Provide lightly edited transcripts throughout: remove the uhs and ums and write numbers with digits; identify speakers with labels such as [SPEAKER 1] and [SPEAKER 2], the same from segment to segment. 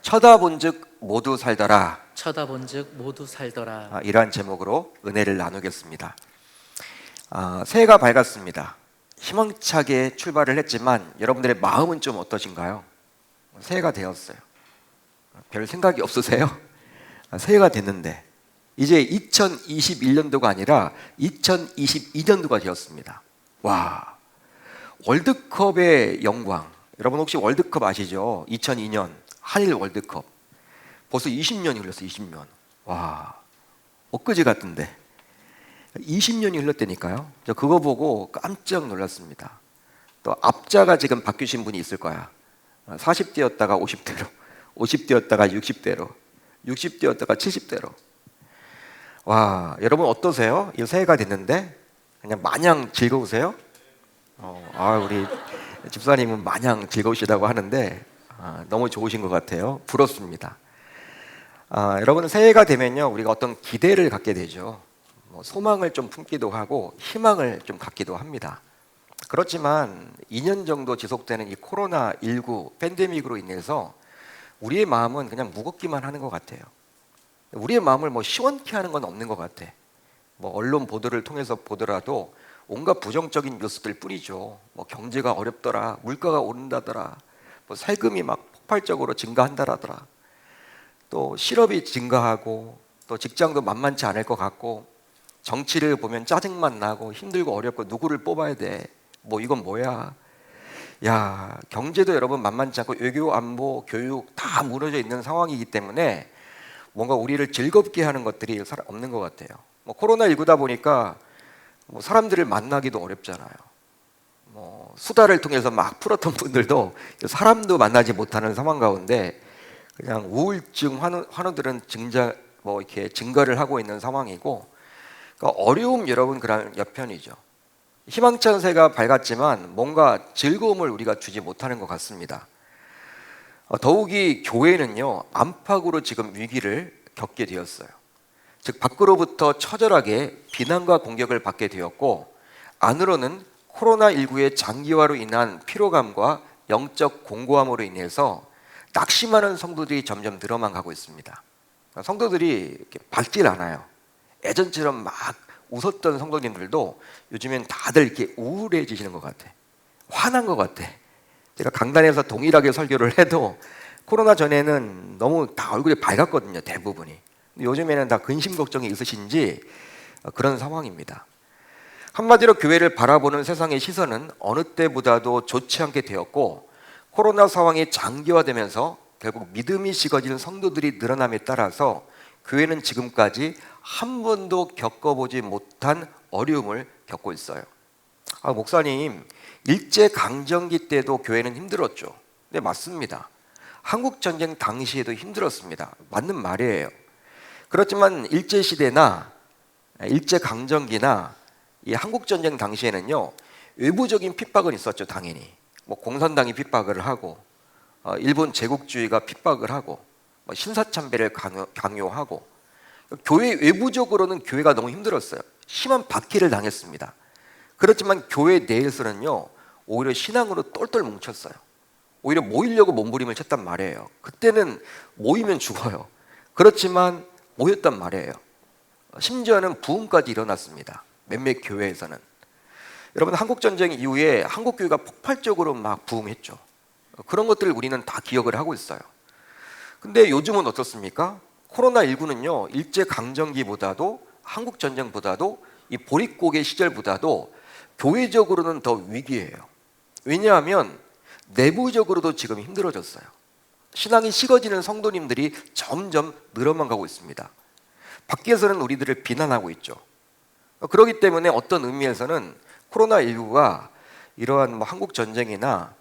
[SPEAKER 1] 쳐다본즉 모두 살더라.
[SPEAKER 2] 쳐다본즉 모두 살더라.
[SPEAKER 1] 이러한 제목으로 은혜를 나누겠습니다. 새해가 밝았습니다. 희망차게 출발을 했지만 여러분들의 마음은 좀 어떠신가요? 새해가 되었어요. 별 생각이 없으세요? 새해가 됐는데 이제 2021년도가 아니라 2022년도가 되었습니다. 와, 월드컵의 영광. 여러분 혹시 월드컵 아시죠? 2002년 한일 월드컵. 벌써 20년이 흘렀어요. 20년. 와, 엊그제 같은데 20년이 흘렀다니까요. 저 그거 보고 깜짝 놀랐습니다. 또 앞자가 지금 바뀌신 분이 있을 거야. 40대였다가 50대로, 50대였다가 60대로, 60대였다가 70대로. 와, 여러분 어떠세요? 이 새해가 됐는데 그냥 마냥 즐거우세요? 우리 집사님은 마냥 즐거우시다고 하는데 너무 좋으신 것 같아요. 부럽습니다. 여러분 새해가 되면요 우리가 어떤 기대를 갖게 되죠. 소망을 좀 품기도 하고 희망을 좀 갖기도 합니다. 그렇지만 2년 정도 지속되는 이 코로나19 팬데믹으로 인해서 우리의 마음은 그냥 무겁기만 하는 것 같아요. 우리의 마음을 시원케 하는 건 없는 것 같아. 언론 보도를 통해서 보더라도 온갖 부정적인 뉴스들 뿐이죠. 경제가 어렵더라, 물가가 오른다더라, 세금이 막 폭발적으로 증가한다라더라, 또 실업이 증가하고 또 직장도 만만치 않을 것 같고 정치를 보면 짜증만 나고 힘들고 어렵고 누구를 뽑아야 돼. 이건 뭐야? 야, 경제도 여러분 만만치 않고 외교, 안보, 교육 다 무너져 있는 상황이기 때문에 뭔가 우리를 즐겁게 하는 것들이 없는 것 같아요. 코로나19다 보니까 사람들을 만나기도 어렵잖아요. 수다를 통해서 막 풀었던 분들도 사람도 만나지 못하는 상황 가운데 그냥 우울증 환우들은 이렇게 증가를 하고 있는 상황이고, 그러니까 어려움 여러분 그런 여편이죠. 희망찬 새가 밝았지만 뭔가 즐거움을 우리가 주지 못하는 것 같습니다. 더욱이 교회는요 안팎으로 지금 위기를 겪게 되었어요. 즉 밖으로부터 처절하게 비난과 공격을 받게 되었고, 안으로는 코로나19의 장기화로 인한 피로감과 영적 공고함으로 인해서 낙심하는 성도들이 점점 늘어만 가고 있습니다. 성도들이 이렇게 밝질 않아요. 예전처럼 막 웃었던 성도님들도 요즘엔 다들 이렇게 우울해지시는 것 같아. 화난 것 같아. 제가 강단에서 동일하게 설교를 해도 코로나 전에는 너무 다 얼굴이 밝았거든요, 대부분이. 근데 요즘에는 다 근심 걱정이 있으신지 그런 상황입니다. 한마디로 교회를 바라보는 세상의 시선은 어느 때보다도 좋지 않게 되었고, 코로나 상황이 장기화되면서 결국 믿음이 식어지는 성도들이 늘어남에 따라서 교회는 지금까지 한 번도 겪어보지 못한 어려움을 겪고 있어요. 목사님, 일제강점기 때도 교회는 힘들었죠. 네, 맞습니다. 한국전쟁 당시에도 힘들었습니다. 맞는 말이에요. 그렇지만 일제시대나 일제강점기나 이 한국전쟁 당시에는요 외부적인 핍박은 있었죠. 당연히 공산당이 핍박을 하고 일본 제국주의가 핍박을 하고 신사참배를 강요하고, 교회 외부적으로는 교회가 너무 힘들었어요. 심한 박해를 당했습니다. 그렇지만 교회 내에서는요 오히려 신앙으로 똘똘 뭉쳤어요. 오히려 모이려고 몸부림을 쳤단 말이에요. 그때는 모이면 죽어요. 그렇지만 모였단 말이에요. 심지어는 부흥까지 일어났습니다. 몇몇 교회에서는. 여러분 한국전쟁 이후에 한국교회가 폭발적으로 막 부흥했죠. 그런 것들을 우리는 다 기억을 하고 있어요. 근데 요즘은 어떻습니까? 코로나19는요 일제강점기보다도 한국전쟁보다도 이 보릿고개 시절보다도 교회적으로는 더 위기예요. 왜냐하면 내부적으로도 지금 힘들어졌어요. 신앙이 식어지는 성도님들이 점점 늘어만 가고 있습니다. 밖에서는 우리들을 비난하고 있죠. 그렇기 때문에 어떤 의미에서는 코로나19가 이러한 한국전쟁이나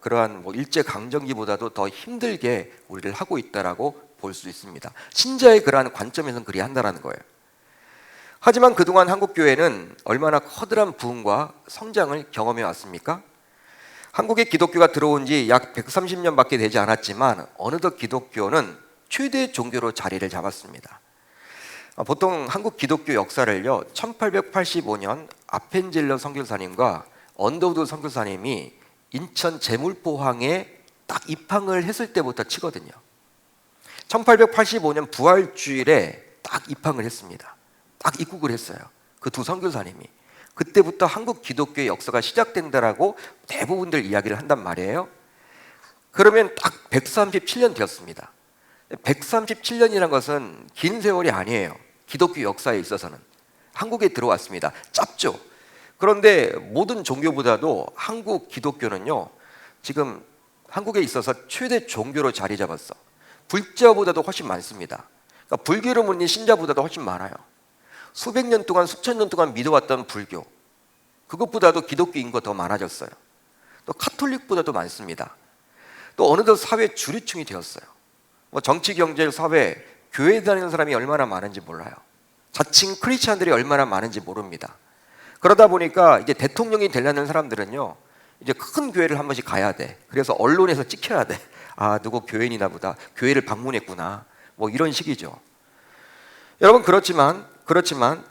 [SPEAKER 1] 그러한 일제강점기보다도 더 힘들게 우리를 하고 있다라고 볼 수 있습니다. 신자의 그러한 관점에서는 그리 한다라는 거예요. 하지만 그동안 한국교회는 얼마나 커다란 부흥과 성장을 경험해 왔습니까? 한국에 기독교가 들어온 지 약 130년밖에 되지 않았지만 어느덧 기독교는 최대 종교로 자리를 잡았습니다. 보통 한국 기독교 역사를요 1885년 아펜젤러 선교사님과 언더우드 선교사님이 인천 제물포항에 딱 입항을 했을 때부터 치거든요. 1885년 부활주일에 딱 입항을 했습니다. 딱 입국을 했어요. 그 두 선교사님이. 그때부터 한국 기독교의 역사가 시작된다라고 대부분들 이야기를 한단 말이에요. 그러면 딱 137년 되었습니다. 137년이라는 것은 긴 세월이 아니에요. 기독교 역사에 있어서는. 한국에 들어왔습니다. 짧죠. 그런데 모든 종교보다도 한국 기독교는요, 지금 한국에 있어서 최대 종교로 자리 잡았어. 불자보다도 훨씬 많습니다. 그러니까 불교로 묻는 신자보다도 훨씬 많아요. 수백 년 동안, 수천 년 동안 믿어왔던 불교, 그것보다도 기독교 인구가 더 많아졌어요. 또 카톨릭보다도 많습니다. 또 어느덧 사회 주류층이 되었어요. 뭐 정치, 경제, 사회, 교회 다니는 사람이 얼마나 많은지 몰라요. 자칭 크리스찬들이 얼마나 많은지 모릅니다. 그러다 보니까 이제 대통령이 되려는 사람들은요, 이제 큰 교회를 한 번씩 가야 돼. 그래서 언론에서 찍혀야 돼. 아, 누구 교인이나 보다. 교회를 방문했구나. 뭐 이런 식이죠. 여러분, 그렇지만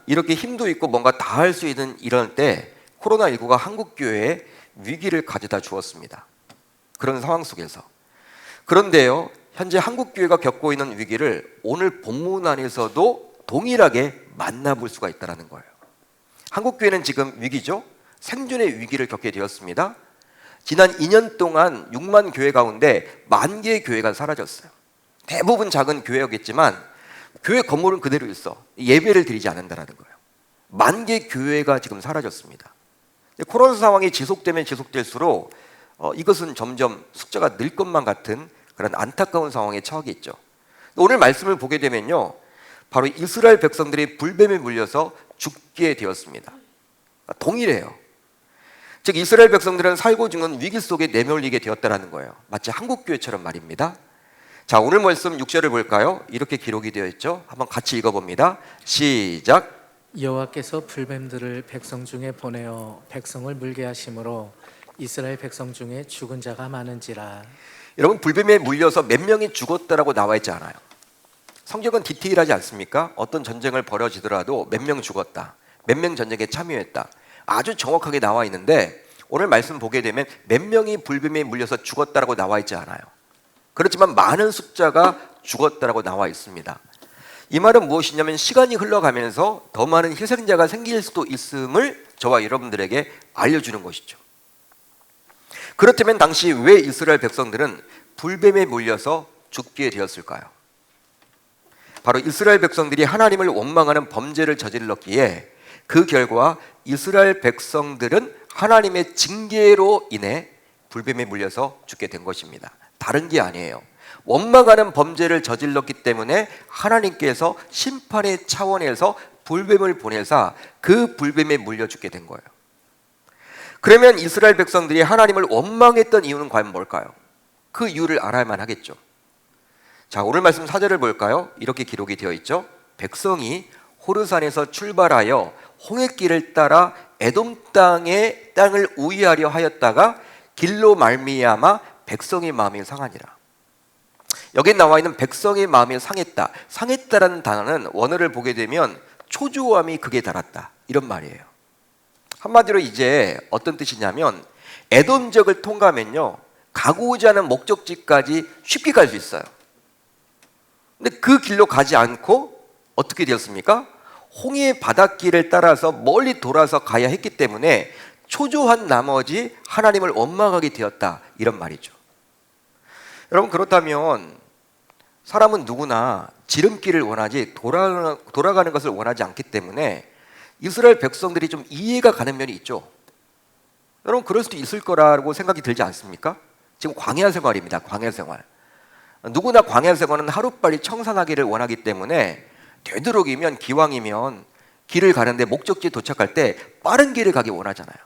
[SPEAKER 1] 이렇게 힘도 있고 뭔가 다 할 수 있는 이런 때 코로나19가 한국 교회에 위기를 가져다 주었습니다. 그런 상황 속에서. 그런데요, 현재 한국 교회가 겪고 있는 위기를 오늘 본문 안에서도 동일하게 만나볼 수가 있다는 거예요. 한국 교회는 지금 위기죠. 생존의 위기를 겪게 되었습니다. 지난 2년 동안 6만 교회 가운데 10,000개의 교회가 사라졌어요. 대부분 작은 교회였겠지만 교회 건물은 그대로 있어. 예배를 드리지 않는다는 거예요. 10,000개 교회가 지금 사라졌습니다. 코로나 상황이 지속되면 지속될수록 이것은 점점 숫자가 늘 것만 같은 그런 안타까운 상황에 처하게 있죠. 오늘 말씀을 보게 되면요, 바로 이스라엘 백성들이 불뱀에 물려서 죽게 되었습니다. 동일해요. 즉 이스라엘 백성들은 살고 죽는 위기 속에 내몰리게 되었다는 거예요. 마치 한국 교회처럼 말입니다. 자, 오늘 말씀 6절을 볼까요? 이렇게 기록이 되어 있죠. 한번 같이 읽어봅니다. 시작.
[SPEAKER 2] 여호와께서 불뱀들을 백성 중에 보내어 백성을 물게 하심으로 이스라엘 백성 중에 죽은 자가 많은지라.
[SPEAKER 1] 여러분, 불뱀에 물려서 몇 명이 죽었다라고 나와 있지 않아요. 성경은 디테일하지 않습니까? 어떤 전쟁을 벌어지더라도 몇 명 죽었다, 몇 명 전쟁에 참여했다, 아주 정확하게 나와 있는데 오늘 말씀 보게 되면 몇 명이 불뱀에 물려서 죽었다라고 나와 있지 않아요. 그렇지만 많은 숫자가 죽었다라고 나와 있습니다. 이 말은 무엇이냐면 시간이 흘러가면서 더 많은 희생자가 생길 수도 있음을 저와 여러분들에게 알려주는 것이죠. 그렇다면 당시 왜 이스라엘 백성들은 불뱀에 물려서 죽게 되었을까요? 바로 이스라엘 백성들이 하나님을 원망하는 범죄를 저질렀기에 그 결과 이스라엘 백성들은 하나님의 징계로 인해 불뱀에 물려서 죽게 된 것입니다. 다른 게 아니에요. 원망하는 범죄를 저질렀기 때문에 하나님께서 심판의 차원에서 불뱀을 보내사 그 불뱀에 물려 죽게 된 거예요. 그러면 이스라엘 백성들이 하나님을 원망했던 이유는 과연 뭘까요? 그 이유를 알아야만 하겠죠. 자, 오늘 말씀 4절을 볼까요? 이렇게 기록이 되어 있죠. 백성이 호르산에서 출발하여 홍해길을 따라 에돔 땅의 땅을 우회하려 하였다가 길로 말미암아 백성의 마음이 상하니라. 여기 나와 있는 백성의 마음이 상했다. 상했다라는 단어는 원어를 보게 되면 초조함이 극에 달았다, 이런 말이에요. 한마디로 이제 어떤 뜻이냐면 에돔적을 통과하면요, 가고자 하는 목적지까지 쉽게 갈 수 있어요. 근데 그 길로 가지 않고 어떻게 되었습니까? 홍해 바닷길을 따라서 멀리 돌아서 가야 했기 때문에 초조한 나머지 하나님을 원망하게 되었다, 이런 말이죠. 여러분, 그렇다면 사람은 누구나 지름길을 원하지 돌아가는 것을 원하지 않기 때문에 이스라엘 백성들이 좀 이해가 가는 면이 있죠. 여러분, 그럴 수도 있을 거라고 생각이 들지 않습니까? 지금 광야 생활입니다. 광야 생활. 누구나 광야 생활은 하루빨리 청산하기를 원하기 때문에 되도록이면, 기왕이면 길을 가는데 목적지에 도착할 때 빠른 길을 가기 원하잖아요.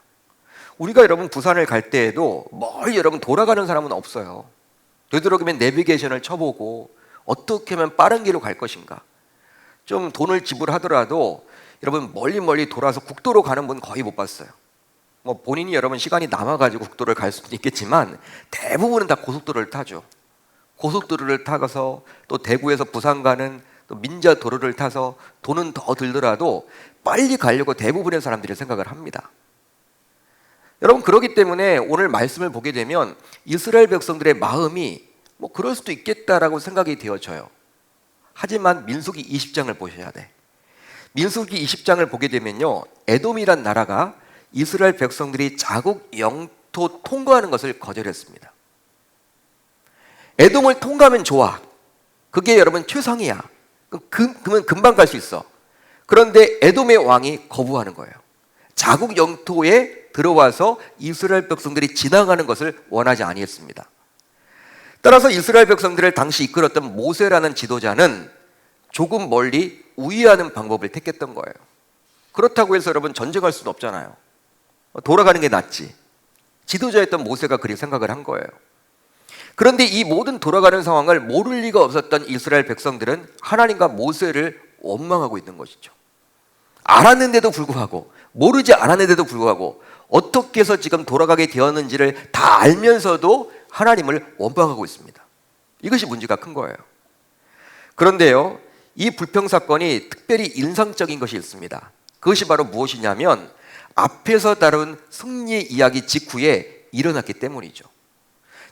[SPEAKER 1] 우리가 여러분 부산을 갈 때에도 멀리 여러분 돌아가는 사람은 없어요. 되도록이면 내비게이션을 쳐보고 어떻게 하면 빠른 길로 갈 것인가. 좀 돈을 지불하더라도 여러분 멀리 돌아서 국도로 가는 분 거의 못 봤어요. 뭐 본인이 여러분 시간이 남아가지고 국도를 갈 수도 있겠지만 대부분은 다 고속도로를 타죠. 고속도로를 타서 또 대구에서 부산 가는 또 민자도로를 타서 돈은 더 들더라도 빨리 가려고 대부분의 사람들이 생각을 합니다. 여러분, 그렇기 때문에 오늘 말씀을 보게 되면 이스라엘 백성들의 마음이 뭐 그럴 수도 있겠다라고 생각이 되어져요. 하지만 민수기 20장을 보셔야 돼. 민수기 20장을 보게 되면요, 에돔이란 나라가 이스라엘 백성들이 자국 영토 통과하는 것을 거절했습니다. 에돔을 통과하면 좋아. 그게 여러분 최상이야. 그러면 금방 갈 수 있어. 그런데 에돔의 왕이 거부하는 거예요. 자국 영토에 들어와서 이스라엘 백성들이 지나가는 것을 원하지 아니했습니다. 따라서 이스라엘 백성들을 당시 이끌었던 모세라는 지도자는 조금 멀리 우회하는 방법을 택했던 거예요. 그렇다고 해서 여러분 전쟁할 수는 없잖아요. 돌아가는 게 낫지. 지도자였던 모세가 그렇게 생각을 한 거예요. 그런데 이 모든 돌아가는 상황을 모를 리가 없었던 이스라엘 백성들은 하나님과 모세를 원망하고 있는 것이죠. 알았는데도 불구하고, 모르지 않았는데도 불구하고 어떻게 해서 지금 돌아가게 되었는지를 다 알면서도 하나님을 원망하고 있습니다. 이것이 문제가 큰 거예요. 그런데요, 이 불평 사건이 특별히 인상적인 것이 있습니다. 그것이 바로 무엇이냐면 앞에서 다룬 승리의 이야기 직후에 일어났기 때문이죠.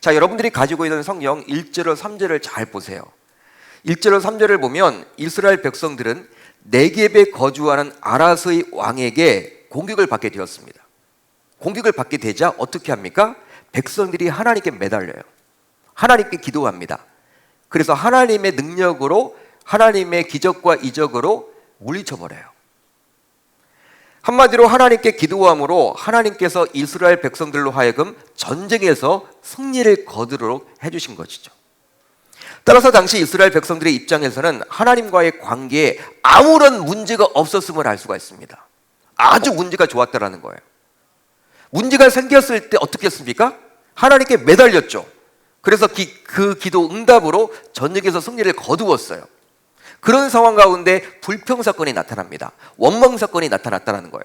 [SPEAKER 1] 자, 여러분들이 가지고 있는 성경 1절로 3절을 잘 보세요. 1절로 3절을 보면 이스라엘 백성들은 네겝에 거주하는 아라스의 왕에게 공격을 받게 되었습니다. 공격을 받게 되자 어떻게 합니까? 백성들이 하나님께 매달려요. 하나님께 기도합니다. 그래서 하나님의 능력으로, 하나님의 기적과 이적으로 물리쳐버려요. 한마디로 하나님께 기도함으로 하나님께서 이스라엘 백성들로 하여금 전쟁에서 승리를 거두도록 해주신 것이죠. 따라서 당시 이스라엘 백성들의 입장에서는 하나님과의 관계에 아무런 문제가 없었음을 알 수가 있습니다. 아주 문제가 좋았다라는 거예요. 문제가 생겼을 때 어떻게 했습니까? 하나님께 매달렸죠. 그래서 그 기도 응답으로 전쟁에서 승리를 거두었어요. 그런 상황 가운데 불평 사건이 나타납니다. 원망 사건이 나타났다는 거예요.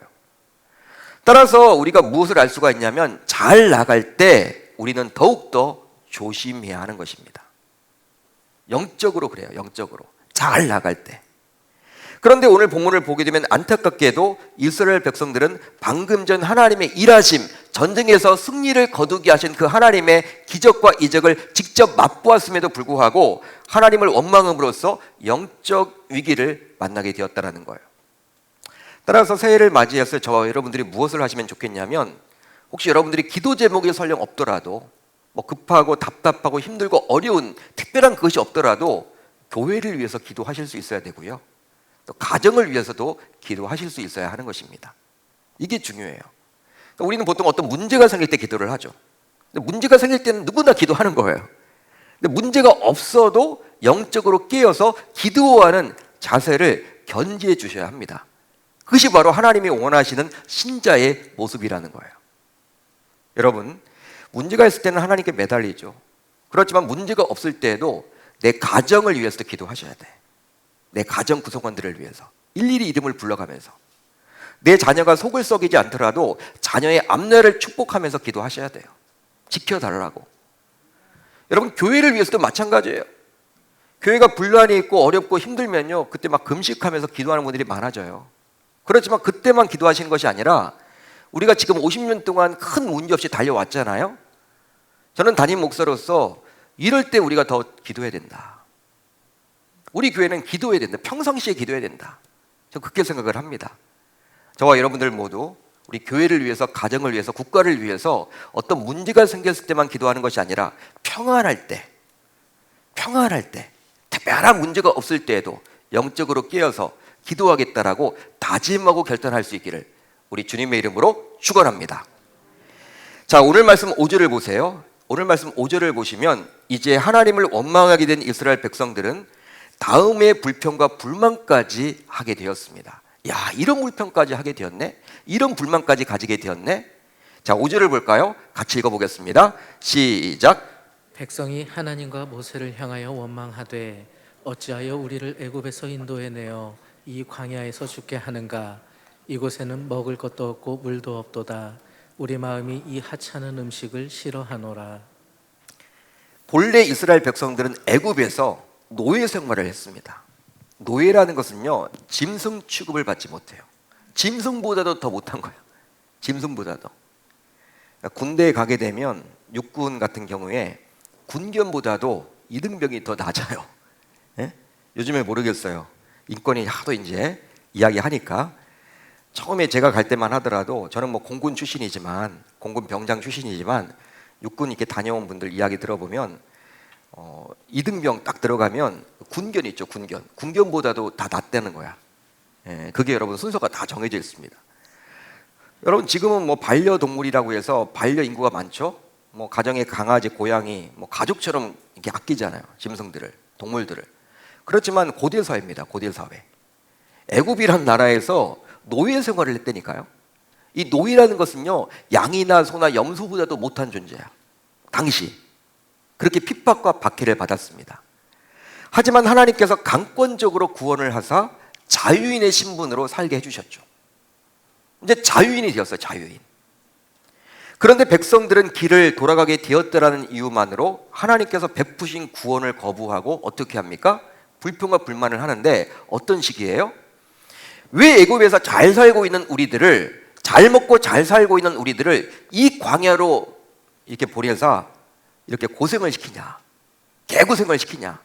[SPEAKER 1] 따라서 우리가 무엇을 알 수가 있냐면 잘 나갈 때 우리는 더욱더 조심해야 하는 것입니다. 영적으로 그래요. 영적으로 잘 나갈 때. 그런데 오늘 본문을 보게 되면 안타깝게도 이스라엘 백성들은 방금 전 하나님의 일하심, 전쟁에서 승리를 거두게 하신 그 하나님의 기적과 이적을 직접 맛보았음에도 불구하고 하나님을 원망함으로써 영적 위기를 만나게 되었다는 거예요. 따라서 새해를 맞이해서 저와 여러분들이 무엇을 하시면 좋겠냐면, 혹시 여러분들이 기도 제목이 설령 없더라도, 뭐 급하고 답답하고 힘들고 어려운 특별한 그것이 없더라도 교회를 위해서 기도하실 수 있어야 되고요, 또 가정을 위해서도 기도하실 수 있어야 하는 것입니다. 이게 중요해요. 그러니까 우리는 보통 어떤 문제가 생길 때 기도를 하죠. 근데 문제가 생길 때는 누구나 기도하는 거예요. 근데 문제가 없어도 영적으로 깨어서 기도하는 자세를 견지해 주셔야 합니다. 그것이 바로 하나님이 원하시는 신자의 모습이라는 거예요. 여러분, 문제가 있을 때는 하나님께 매달리죠. 그렇지만 문제가 없을 때에도 내 가정을 위해서도 기도하셔야 돼. 내 가정 구성원들을 위해서 일일이 이름을 불러가면서, 내 자녀가 속을 썩이지 않더라도 자녀의 앞날을 축복하면서 기도하셔야 돼요. 지켜달라고. 여러분, 교회를 위해서도 마찬가지예요. 교회가 분란이 있고 어렵고 힘들면요, 그때 막 금식하면서 기도하는 분들이 많아져요. 그렇지만 그때만 기도하시는 것이 아니라 우리가 지금 50년 동안 큰 문제 없이 달려왔잖아요. 저는 담임 목사로서 이럴 때 우리가 더 기도해야 된다. 우리 교회는 기도해야 된다. 평상시에 기도해야 된다. 저는 그렇게 생각을 합니다. 저와 여러분들 모두 우리 교회를 위해서, 가정을 위해서, 국가를 위해서 어떤 문제가 생겼을 때만 기도하는 것이 아니라 평안할 때, 특별한 문제가 없을 때에도 영적으로 깨어서 기도하겠다라고 다짐하고 결단할 수 있기를 우리 주님의 이름으로 축원합니다. 자, 오늘 말씀 5절을 보세요. 오늘 말씀 5절을 보시면 이제 하나님을 원망하게 된 이스라엘 백성들은 다음의 불평과 불만까지 하게 되었습니다. 야, 이런 불평까지 하게 되었네? 이런 불만까지 가지게 되었네? 자, 5절을 볼까요? 같이 읽어보겠습니다. 시작.
[SPEAKER 2] 백성이 하나님과 모세를 향하여 원망하되 어찌하여 우리를 애굽에서 인도해 내어 이 광야에서 죽게 하는가? 이곳에는 먹을 것도 없고 물도 없도다. 우리 마음이 이 하찮은 음식을 싫어하노라.
[SPEAKER 1] 본래 이스라엘 백성들은 애굽에서 노예 생활을 했습니다. 노예라는 것은요, 짐승 취급을 받지 못해요. 짐승보다도 더 못한 거예요. 짐승보다도. 군대에 가게 되면 육군 같은 경우에 군견보다도 이등병이 더 낮아요. 예? 요즘에 모르겠어요. 인권이 하도 이제 이야기하니까 처음에 제가 갈 때만 하더라도 저는 뭐 공군 출신이지만 공군 병장 출신이지만 육군 이렇게 다녀온 분들 이야기 들어보면 이등병 딱 들어가면 군견 있죠. 군견보다도 다 낫다는 거야. 예, 그게 여러분 순서가 다 정해져 있습니다. 여러분 지금은 뭐 반려동물이라고 해서 반려 인구가 많죠. 뭐 가정에 강아지, 고양이, 뭐 가족처럼 이렇게 아끼잖아요. 짐승들을, 동물들을. 그렇지만 고대 사회입니다. 고대 사회. 애굽이란 나라에서 노예 생활을 했다니까요. 이 노예라는 것은요, 양이나 소나 염소보다도 못한 존재야. 당시 그렇게 핍박과 박해를 받았습니다. 하지만 하나님께서 강권적으로 구원을 하사 자유인의 신분으로 살게 해주셨죠. 이제 자유인이 되었어요. 자유인. 그런데 백성들은 길을 돌아가게 되었다라는 이유만으로 하나님께서 베푸신 구원을 거부하고 어떻게 합니까? 불평과 불만을 하는데 어떤 식이에요? 왜 애굽에서 잘 살고 있는 우리들을, 잘 먹고 잘 살고 있는 우리들을 이 광야로 이렇게 보내서 이렇게 고생을 시키냐? 개고생을 시키냐?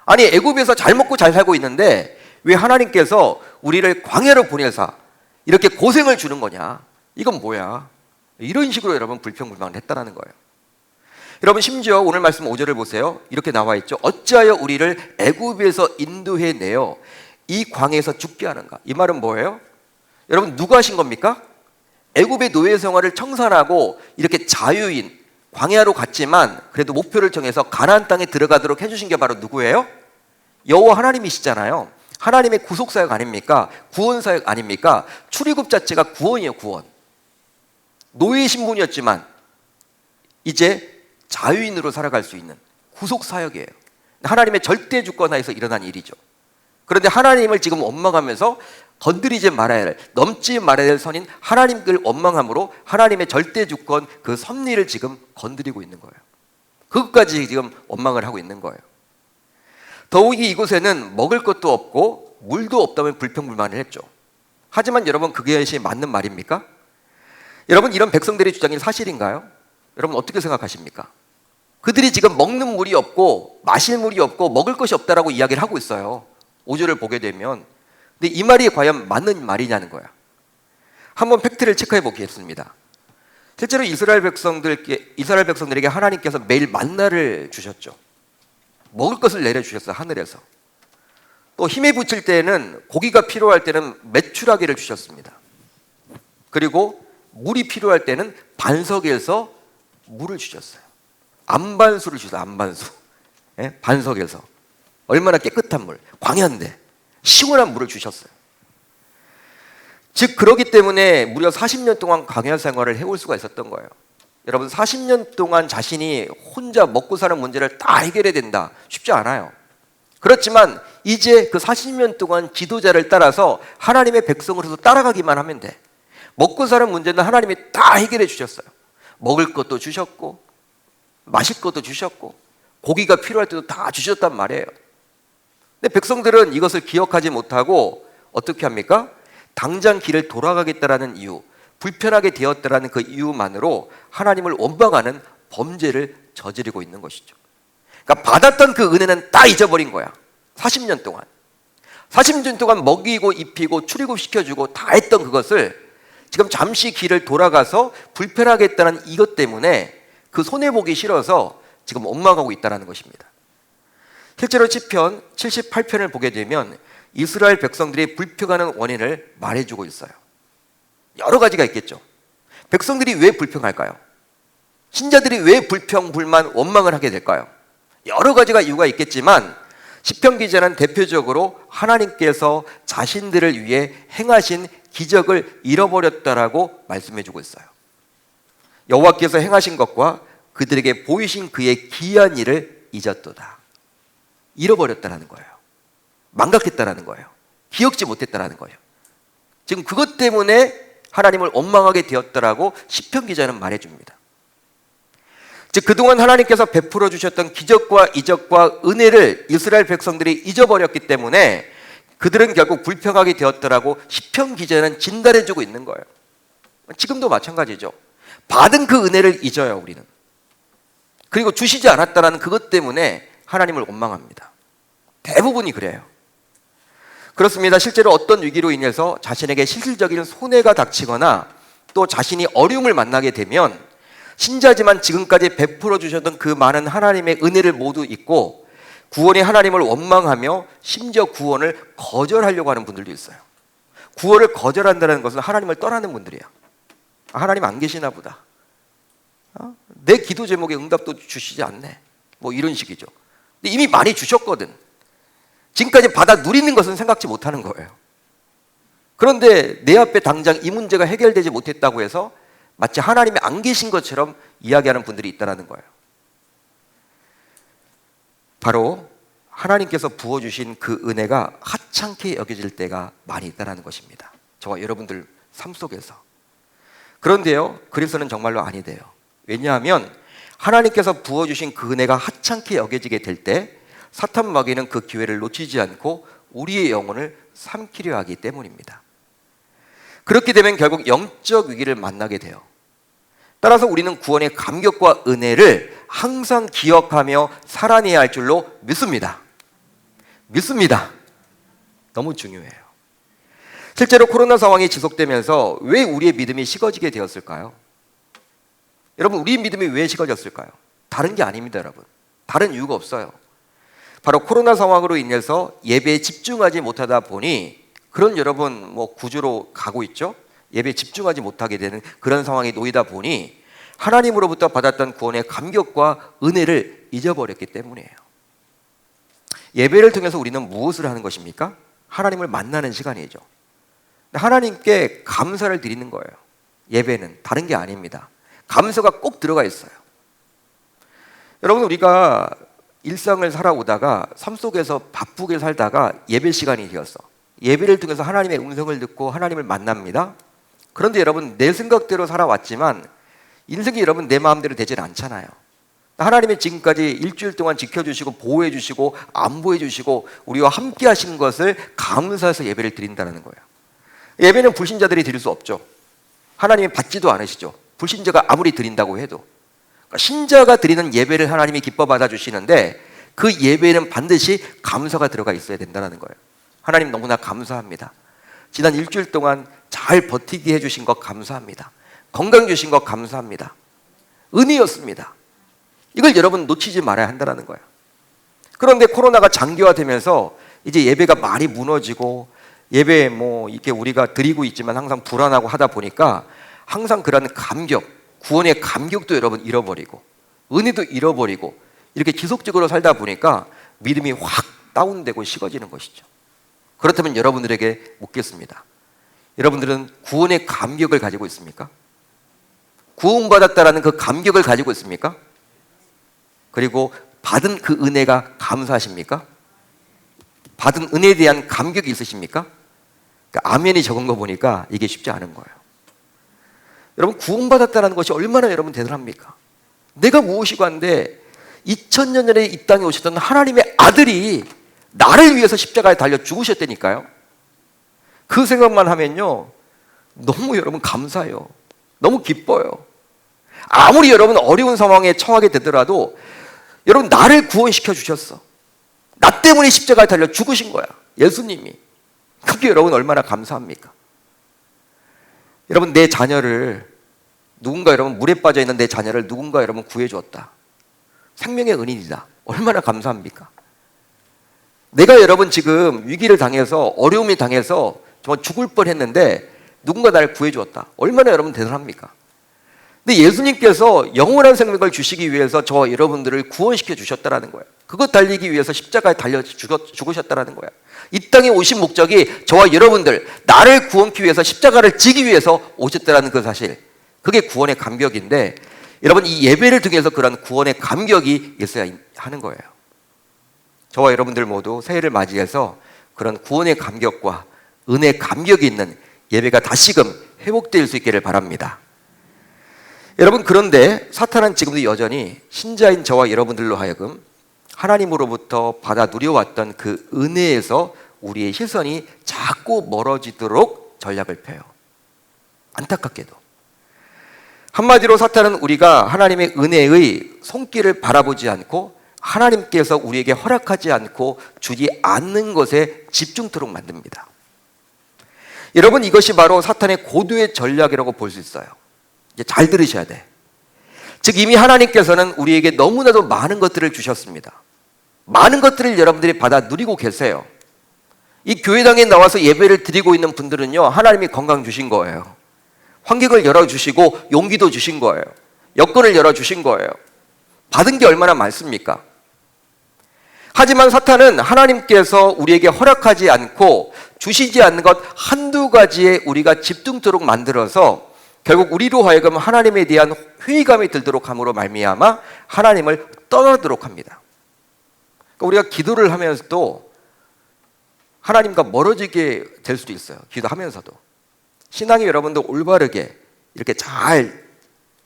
[SPEAKER 1] 아니 애굽에서 잘 먹고 잘 살고 있는데 왜 하나님께서 우리를 광야로 보내서 이렇게 고생을 주는 거냐? 이건 뭐야? 이런 식으로 여러분 불평불만을 했다는 거예요. 여러분 심지어 오늘 말씀 5절을 보세요. 이렇게 나와 있죠. 어찌하여 우리를 애굽에서 인도해 내어 이 광야에서 죽게 하는가? 이 말은 뭐예요? 여러분 누가 하신 겁니까? 애굽의 노예 생활을 청산하고 이렇게 자유인 광야로 갔지만 그래도 목표를 정해서 가나안 땅에 들어가도록 해주신 게 바로 누구예요? 여호와 하나님이시잖아요. 하나님의 구속사역 아닙니까? 구원사역 아닙니까? 출애굽 자체가 구원이에요. 구원. 노예 신분이었지만 이제 자유인으로 살아갈 수 있는 구속사역이에요. 하나님의 절대 주권하에서 일어난 일이죠. 그런데 하나님을 지금 원망하면서 건드리지 말아야 할, 넘지 말아야 할 선인 하나님을 원망함으로 하나님의 절대 주권 그 섭리를 지금 건드리고 있는 거예요. 그것까지 지금 원망을 하고 있는 거예요. 더욱이 이곳에는 먹을 것도 없고 물도 없다며 불평불만을 했죠. 하지만 여러분 그것이 맞는 말입니까? 여러분 이런 백성들의 주장이 사실인가요? 여러분 어떻게 생각하십니까? 그들이 지금 먹는 물이 없고 마실 물이 없고 먹을 것이 없다라고 이야기를 하고 있어요. 5절을 보게 되면. 근데 이 말이 과연 맞는 말이냐는 거야. 한번 팩트를 체크해 보겠습니다. 실제로 이스라엘 백성들에게 하나님께서 매일 만나를 주셨죠. 먹을 것을 내려주셨어요. 하늘에서. 또 힘에 부칠 때는 고기가 필요할 때는 메추라기를 주셨습니다. 그리고 물이 필요할 때는 반석에서 물을 주셨어요. 안반수를 주셨어요. 안반수. 예? 반석에서. 얼마나 깨끗한 물. 광야인데 시원한 물을 주셨어요. 즉 그렇기 때문에 무려 40년 동안 광야 생활을 해올 수가 있었던 거예요. 여러분 40년 동안 자신이 혼자 먹고 사는 문제를 다 해결해야 된다. 쉽지 않아요. 그렇지만 이제 그 40년 동안 지도자를 따라서 하나님의 백성으로서 따라가기만 하면 돼. 먹고 사는 문제는 하나님이 다 해결해 주셨어요. 먹을 것도 주셨고 마실 것도 주셨고 고기가 필요할 때도 다 주셨단 말이에요. 근데 백성들은 이것을 기억하지 못하고 어떻게 합니까? 당장 길을 돌아가겠다라는 이유, 불편하게 되었다라는 그 이유만으로 하나님을 원망하는 범죄를 저지르고 있는 것이죠. 그러니까 받았던 그 은혜는 다 잊어버린 거야. 40년 동안. 40년 동안 먹이고 입히고 출애굽시켜주고 다 했던 그것을 지금 잠시 길을 돌아가서 불편하게 했다는 이것 때문에 그 손해보기 싫어서 지금 원망하고 있다는 것입니다. 실제로 시편 78편을 보게 되면 이스라엘 백성들이 불평하는 원인을 말해주고 있어요. 여러 가지가 있겠죠. 백성들이 왜 불평할까요? 신자들이 왜 불평, 불만, 원망을 하게 될까요? 여러 가지가 이유가 있겠지만 시편 기자는 대표적으로 하나님께서 자신들을 위해 행하신 기적을 잃어버렸다라고 말씀해주고 있어요. 여호와께서 행하신 것과 그들에게 보이신 그의 기이한 일을 잊었도다. 잃어버렸다는 거예요. 망각했다는 거예요. 기억지 못했다는 거예요. 지금 그것 때문에 하나님을 원망하게 되었다라고 시편 기자는 말해줍니다. 즉 그동안 하나님께서 베풀어 주셨던 기적과 이적과 은혜를 이스라엘 백성들이 잊어버렸기 때문에 그들은 결국 불평하게 되었다라고 시편 기자는 진단해주고 있는 거예요. 지금도 마찬가지죠. 받은 그 은혜를 잊어요, 우리는. 그리고 주시지 않았다는 그것 때문에 하나님을 원망합니다. 대부분이 그래요. 그렇습니다. 실제로 어떤 위기로 인해서 자신에게 실질적인 손해가 닥치거나 또 자신이 어려움을 만나게 되면 신자지만 지금까지 베풀어 주셨던 그 많은 하나님의 은혜를 모두 잊고 구원의 하나님을 원망하며 심지어 구원을 거절하려고 하는 분들도 있어요. 구원을 거절한다는 것은 하나님을 떠나는 분들이에요. 하나님 안 계시나 보다. 내 기도 제목에 응답도 주시지 않네. 뭐 이런 식이죠. 근데 이미 많이 주셨거든. 지금까지 받아 누리는 것은 생각지 못하는 거예요. 그런데 내 앞에 당장 이 문제가 해결되지 못했다고 해서 마치 하나님이 안 계신 것처럼 이야기하는 분들이 있다는 거예요. 바로 하나님께서 부어주신 그 은혜가 하찮게 여겨질 때가 많이 있다는 것입니다. 저와 여러분들 삶 속에서. 그런데요, 그래서는 정말로 아니 돼요. 왜냐하면 하나님께서 부어주신 그 은혜가 하찮게 여겨지게 될 때 사탄 마귀는 그 기회를 놓치지 않고 우리의 영혼을 삼키려 하기 때문입니다. 그렇게 되면 결국 영적 위기를 만나게 돼요. 따라서 우리는 구원의 감격과 은혜를 항상 기억하며 살아내야 할 줄로 믿습니다. 믿습니다. 너무 중요해요. 실제로 코로나 상황이 지속되면서 왜 우리의 믿음이 식어지게 되었을까요? 여러분, 우리의 믿음이 왜 식어졌을까요? 다른 게 아닙니다, 여러분. 다른 이유가 없어요. 바로 코로나 상황으로 인해서 예배에 집중하지 못하다 보니 그런 여러분 구조로 가고 있죠. 예배에 집중하지 못하게 되는 그런 상황에 놓이다 보니 하나님으로부터 받았던 구원의 감격과 은혜를 잊어버렸기 때문이에요. 예배를 통해서 우리는 무엇을 하는 것입니까? 하나님을 만나는 시간이죠. 하나님께 감사를 드리는 거예요. 예배는 다른 게 아닙니다. 감사가 꼭 들어가 있어요. 여러분, 우리가 일상을 살아오다가 삶 속에서 바쁘게 살다가 예배 시간이 되었어. 예배를 통해서 하나님의 음성을 듣고 하나님을 만납니다. 그런데 여러분, 내 생각대로 살아왔지만 인생이 여러분 내 마음대로 되질 않잖아요. 하나님이 지금까지 일주일 동안 지켜주시고 보호해주시고 안보해주시고 우리와 함께 하신 것을 감사해서 예배를 드린다는 거예요. 예배는 불신자들이 드릴 수 없죠. 하나님이 받지도 않으시죠. 불신자가 아무리 드린다고 해도. 그러니까 신자가 드리는 예배를 하나님이 기뻐 받아주시는데 그 예배에는 반드시 감사가 들어가 있어야 된다는 거예요. 하나님 너무나 감사합니다. 지난 일주일 동안 잘 버티게 해주신 것 감사합니다. 건강 주신 것 감사합니다. 은혜였습니다. 이걸 여러분 놓치지 말아야 한다는 거예요. 그런데 코로나가 장기화되면서 이제 예배가 많이 무너지고 예배 이렇게 우리가 드리고 있지만 항상 불안하고 하다 보니까 항상 그런 감격, 구원의 감격도 여러분 잃어버리고 은혜도 잃어버리고 이렇게 지속적으로 살다 보니까 믿음이 확 다운되고 식어지는 것이죠. 그렇다면 여러분들에게 묻겠습니다. 여러분들은 구원의 감격을 가지고 있습니까? 구원받았다라는 그 감격을 가지고 있습니까? 그리고 받은 그 은혜가 감사하십니까? 받은 은혜에 대한 감격이 있으십니까? 그러니까 아멘이 적은 거 보니까 이게 쉽지 않은 거예요. 여러분, 구원받았다는 것이 얼마나 여러분 대단합니까? 내가 무엇이고 한데 2000년 전에 이 땅에 오셨던 하나님의 아들이 나를 위해서 십자가에 달려 죽으셨다니까요. 그 생각만 하면요 너무 여러분 감사해요. 너무 기뻐요. 아무리 여러분 어려운 상황에 처하게 되더라도 여러분 나를 구원시켜 주셨어. 나 때문에 십자가에 달려 죽으신 거야. 예수님이. 그게 여러분 얼마나 감사합니까? 여러분, 내 자녀를 누군가 여러분 물에 빠져 있는 내 자녀를 누군가 여러분 구해 주었다. 생명의 은인이다. 얼마나 감사합니까? 내가 여러분 지금 위기를 당해서 어려움이 당해서 정말 죽을 뻔했는데 누군가 나를 구해 주었다. 얼마나 여러분 대단합니까? 근데 예수님께서 영원한 생명을 주시기 위해서 저와 여러분들을 구원시켜 주셨다라는 거예요. 그것 달리기 위해서 십자가에 달려 죽으셨다라는 거예요. 이 땅에 오신 목적이 저와 여러분들, 나를 구원하기 위해서 십자가를 지기 위해서 오셨다라는 그 사실, 그게 구원의 감격인데 여러분 이 예배를 통해서 그런 구원의 감격이 있어야 하는 거예요. 저와 여러분들 모두 새해를 맞이해서 그런 구원의 감격과 은혜의 감격이 있는 예배가 다시금 회복될 수 있기를 바랍니다. 여러분, 그런데 사탄은 지금도 여전히 신자인 저와 여러분들로 하여금 하나님으로부터 받아 누려왔던 그 은혜에서 우리의 시선이 자꾸 멀어지도록 전략을 펴요. 안타깝게도 한마디로 사탄은 우리가 하나님의 은혜의 손길을 바라보지 않고 하나님께서 우리에게 허락하지 않고 주지 않는 것에 집중토록 만듭니다. 여러분, 이것이 바로 사탄의 고도의 전략이라고 볼 수 있어요. 이제 잘 들으셔야 돼. 즉, 이미 하나님께서는 우리에게 너무나도 많은 것들을 주셨습니다. 많은 것들을 여러분들이 받아 누리고 계세요. 이 교회당에 나와서 예배를 드리고 있는 분들은요, 하나님이 건강 주신 거예요. 환경을 열어주시고 용기도 주신 거예요. 여건을 열어주신 거예요. 받은 게 얼마나 많습니까? 하지만 사탄은 하나님께서 우리에게 허락하지 않고 주시지 않는 것 한두 가지에 우리가 집중토록 만들어서 결국 우리로 하여금 하나님에 대한 회의감이 들도록 함으로 말미암아 하나님을 떠나도록 합니다. 그러니까 우리가 기도를 하면서도 하나님과 멀어지게 될 수도 있어요. 기도하면서도. 신앙이 여러분들 올바르게 이렇게 잘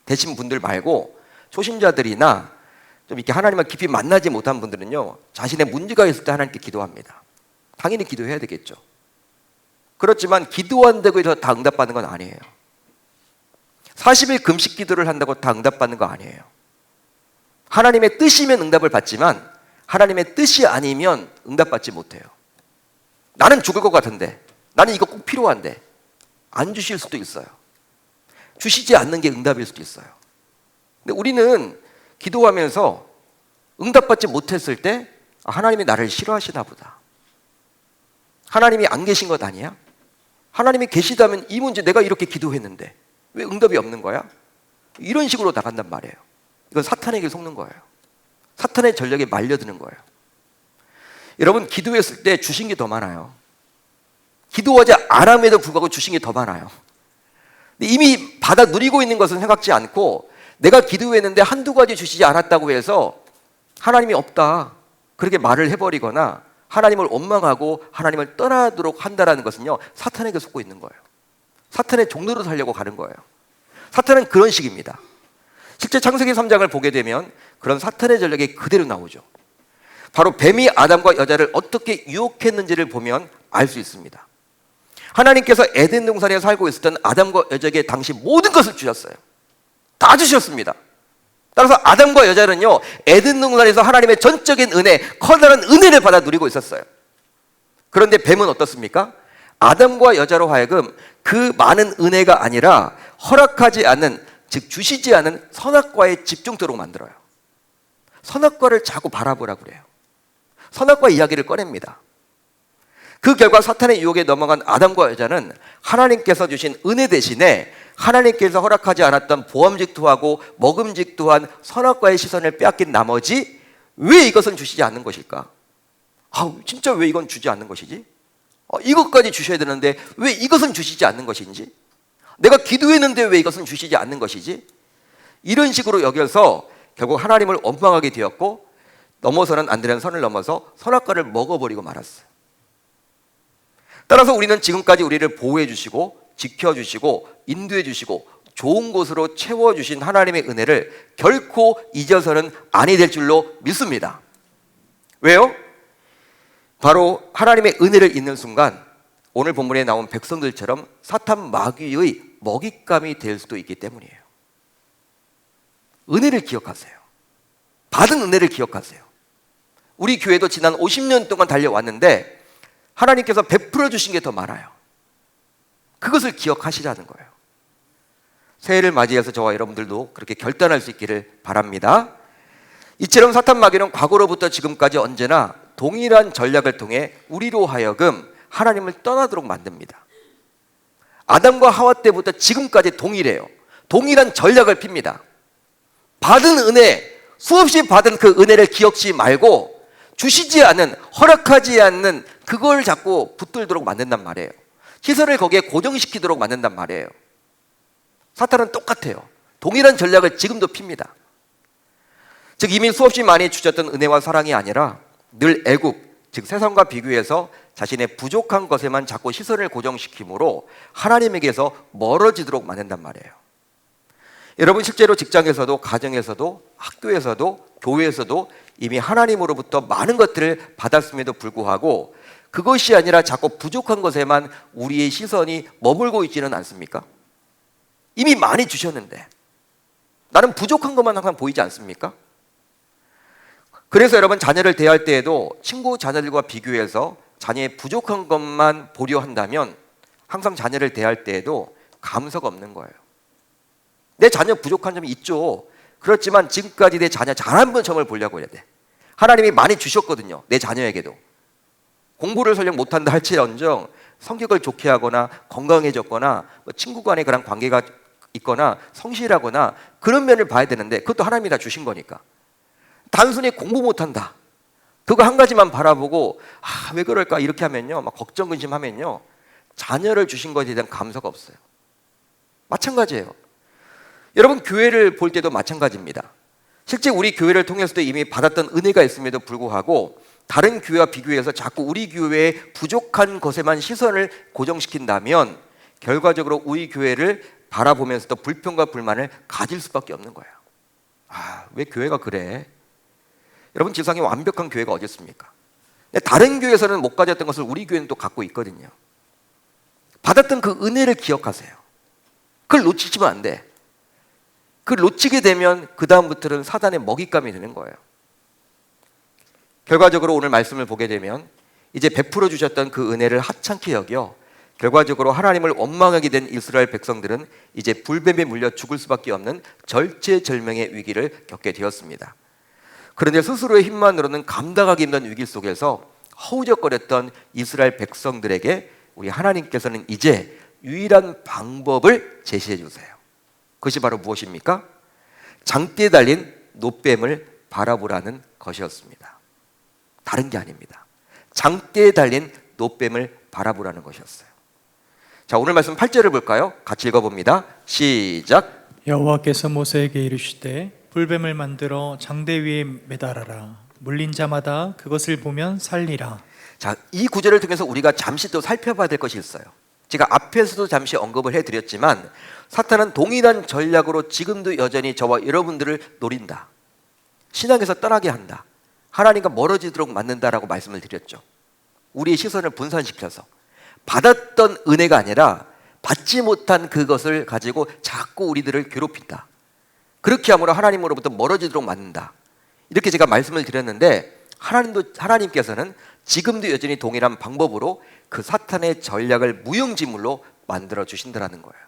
[SPEAKER 1] 되신 분들 말고 초심자들이나 좀 이렇게 하나님을 깊이 만나지 못한 분들은요, 자신의 문제가 있을 때 하나님께 기도합니다. 당연히 기도해야 되겠죠. 그렇지만 기도한다고 해서 다 응답받는 건 아니에요. 40일 금식 기도를 한다고 다 응답받는 거 아니에요. 하나님의 뜻이면 응답을 받지만 하나님의 뜻이 아니면 응답받지 못해요. 나는 죽을 것 같은데, 나는 이거 꼭 필요한데 안 주실 수도 있어요. 주시지 않는 게 응답일 수도 있어요. 근데 우리는 기도하면서 응답받지 못했을 때 하나님이 나를 싫어하시나 보다. 하나님이 안 계신 것 아니야? 하나님이 계시다면 이 문제 내가 이렇게 기도했는데 왜 응답이 없는 거야? 이런 식으로 나간단 말이에요. 이건 사탄에게 속는 거예요. 사탄의 전략에 말려드는 거예요. 여러분, 기도했을 때 주신 게 더 많아요. 기도하지 않음에도 불구하고 주신 게 더 많아요. 근데 이미 받아 누리고 있는 것은 생각지 않고 내가 기도했는데 한두 가지 주시지 않았다고 해서 하나님이 없다 그렇게 말을 해버리거나 하나님을 원망하고 하나님을 떠나도록 한다는 것은요, 사탄에게 속고 있는 거예요. 사탄의 종로로 살려고 가는 거예요. 사탄은 그런 식입니다. 실제 창세기 3장을 보게 되면 그런 사탄의 전략이 그대로 나오죠. 바로 뱀이 아담과 여자를 어떻게 유혹했는지를 보면 알 수 있습니다. 하나님께서 에덴 동산에 살고 있었던 아담과 여자에게 당시 모든 것을 주셨어요. 다 주셨습니다. 따라서 아담과 여자는요, 에덴 동산에서 하나님의 전적인 은혜, 커다란 은혜를 받아 누리고 있었어요. 그런데 뱀은 어떻습니까? 아담과 여자로 하여금 그 많은 은혜가 아니라 허락하지 않는, 즉 주시지 않은 선악과에 집중토록 만들어요. 선악과를 자꾸 바라보라고 그래요. 선악과 이야기를 꺼냅니다. 그 결과 사탄의 유혹에 넘어간 아담과 여자는 하나님께서 주신 은혜 대신에 하나님께서 허락하지 않았던 보암직도하고 먹음직도한 선악과의 시선을 빼앗긴 나머지 왜 이것은 주시지 않는 것일까? 진짜 왜 이건 주지 않는 것이지? 이것까지 주셔야 되는데 왜 이것은 주시지 않는 것인지? 내가 기도했는데 왜 이것은 주시지 않는 것이지? 이런 식으로 여겨서 결국 하나님을 원망하게 되었고, 넘어서는 안 되는 선을 넘어서 선악과를 먹어버리고 말았어요. 따라서 우리는 지금까지 우리를 보호해 주시고 지켜주시고 인도해 주시고 좋은 곳으로 채워주신 하나님의 은혜를 결코 잊어서는 아니 될 줄로 믿습니다. 왜요? 바로 하나님의 은혜를 잊는 순간 오늘 본문에 나온 백성들처럼 사탄 마귀의 먹잇감이 될 수도 있기 때문이에요. 은혜를 기억하세요. 받은 은혜를 기억하세요. 우리 교회도 지난 50년 동안 달려왔는데 하나님께서 베풀어 주신 게 더 많아요. 그것을 기억하시자는 거예요. 새해를 맞이해서 저와 여러분들도 그렇게 결단할 수 있기를 바랍니다. 이처럼 사탄 마귀는 과거로부터 지금까지 언제나 동일한 전략을 통해 우리로 하여금 하나님을 떠나도록 만듭니다. 아담과 하와 때부터 지금까지 동일해요. 동일한 전략을 핍니다. 받은 은혜, 수없이 받은 그 은혜를 기억지 말고 주시지 않은, 허락하지 않는 그걸 자꾸 붙들도록 만든단 말이에요. 시선을 거기에 고정시키도록 만든단 말이에요. 사탄은 똑같아요. 동일한 전략을 지금도 핍니다. 즉 이미 수없이 많이 주셨던 은혜와 사랑이 아니라 늘 애국, 즉 세상과 비교해서 자신의 부족한 것에만 자꾸 시선을 고정시키므로 하나님에게서 멀어지도록 만든단 말이에요. 여러분, 실제로 직장에서도 가정에서도 학교에서도 교회에서도 이미 하나님으로부터 많은 것들을 받았음에도 불구하고 그것이 아니라 자꾸 부족한 것에만 우리의 시선이 머물고 있지는 않습니까? 이미 많이 주셨는데 나는 부족한 것만 항상 보이지 않습니까? 그래서 여러분 자녀를 대할 때에도 친구 자녀들과 비교해서 자녀의 부족한 것만 보려 한다면 항상 자녀를 대할 때에도 감사가 없는 거예요. 내 자녀 부족한 점이 있죠. 그렇지만 지금까지 내 자녀 잘한 점을 보려고 해야 돼. 하나님이 많이 주셨거든요. 내 자녀에게도. 공부를 설령 못한다 할지언정 성격을 좋게 하거나 건강해졌거나 친구 간의 그런 관계가 있거나 성실하거나 그런 면을 봐야 되는데 그것도 하나님이 다 주신 거니까. 단순히 공부 못한다 그거 한 가지만 바라보고 왜 그럴까 이렇게 하면요, 막 걱정 근심하면요, 자녀를 주신 것에 대한 감사가 없어요. 마찬가지예요. 여러분 교회를 볼 때도 마찬가지입니다. 실제 우리 교회를 통해서도 이미 받았던 은혜가 있음에도 불구하고 다른 교회와 비교해서 자꾸 우리 교회의 부족한 것에만 시선을 고정시킨다면 결과적으로 우리 교회를 바라보면서도 불평과 불만을 가질 수밖에 없는 거예요. 왜 교회가 그래? 여러분 지상에 완벽한 교회가 어디 있습니까? 다른 교회에서는 못 가졌던 것을 우리 교회는 또 갖고 있거든요. 받았던 그 은혜를 기억하세요. 그걸 놓치시면 안 돼. 그걸 놓치게 되면 그 다음부터는 사단의 먹잇감이 되는 거예요. 결과적으로 오늘 말씀을 보게 되면 이제 베풀어 주셨던 그 은혜를 하찮게 여겨 결과적으로 하나님을 원망하게 된 이스라엘 백성들은 이제 불뱀에 물려 죽을 수밖에 없는 절체절명의 위기를 겪게 되었습니다. 그런데 스스로의 힘만으로는 감당하기 힘든 위기 속에서 허우적거렸던 이스라엘 백성들에게 우리 하나님께서는 이제 유일한 방법을 제시해 주세요. 그것이 바로 무엇입니까? 장대에 달린 노뱀을 바라보라는 것이었습니다. 다른 게 아닙니다. 장대에 달린 노뱀을 바라보라는 것이었어요. 자, 오늘 말씀 8절을 볼까요? 같이 읽어봅니다. 시작.
[SPEAKER 3] 여호와께서 모세에게 이르시되 불뱀을 만들어 장대 위에 매달아라. 물린 자마다 그것을 보면 살리라.
[SPEAKER 1] 자, 이 구절을 통해서 우리가 잠시 또 살펴봐야 될 것이 있어요. 제가 앞에서도 잠시 언급을 해드렸지만 사탄은 동일한 전략으로 지금도 여전히 저와 여러분들을 노린다. 신앙에서 떠나게 한다. 하나님과 멀어지도록 만든다라고 말씀을 드렸죠. 우리의 시선을 분산시켜서 받았던 은혜가 아니라 받지 못한 그것을 가지고 자꾸 우리들을 괴롭힌다. 그렇게 함으로 하나님으로부터 멀어지도록 만든다. 이렇게 제가 말씀을 드렸는데 하나님께서는 지금도 여전히 동일한 방법으로 그 사탄의 전략을 무용지물로 만들어 주신다는 거예요.